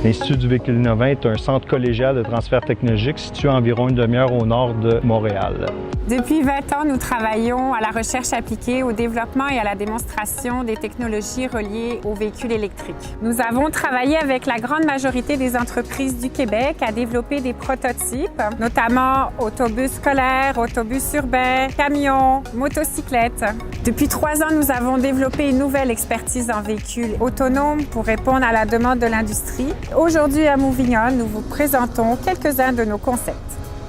L'Institut du véhicule innovant est un centre collégial de transfert technologique situé à environ une demi-heure au nord de Montréal. Depuis 20 ans, nous travaillons à la recherche appliquée, au développement et à la démonstration des technologies reliées aux véhicules électriques. Nous avons travaillé avec la grande majorité des entreprises du Québec à développer des prototypes, notamment autobus scolaires, autobus urbains, camions, motocyclettes. Depuis 3 ans, nous avons développé une nouvelle expertise en véhicules autonomes pour répondre à la demande de l'industrie. Aujourd'hui, à Moving On, nous vous présentons quelques-uns de nos concepts.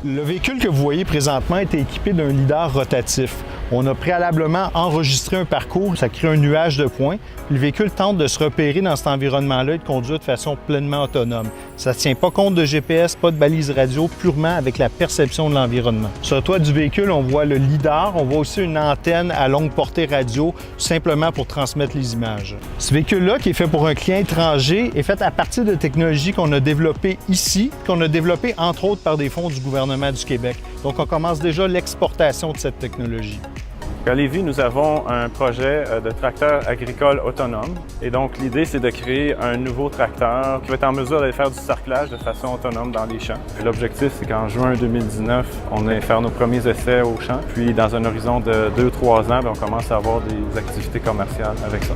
Le véhicule que vous voyez présentement est équipé d'un lidar rotatif. On a préalablement enregistré un parcours, ça crée un nuage de points. Le véhicule tente de se repérer dans cet environnement-là et de conduire de façon pleinement autonome. Ça ne tient pas compte de GPS, pas de balise radio, purement avec la perception de l'environnement. Sur le toit du véhicule, on voit le lidar, on voit aussi une antenne à longue portée radio, simplement pour transmettre les images. Ce véhicule-là, qui est fait pour un client étranger, est fait à partir de technologies qu'on a développées ici, qu'on a développées entre autres par des fonds du gouvernement du Québec. Donc, on commence déjà l'exportation de cette technologie. À Lévis, nous avons un projet de tracteur agricole autonome. Et donc, l'idée, c'est de créer un nouveau tracteur qui va être en mesure d'aller faire du sarclage de façon autonome dans les champs. L'objectif, c'est qu'en juin 2019, on ait faire nos premiers essais au champ. Puis, dans un horizon de 2-3 ans, on commence à avoir des activités commerciales avec ça.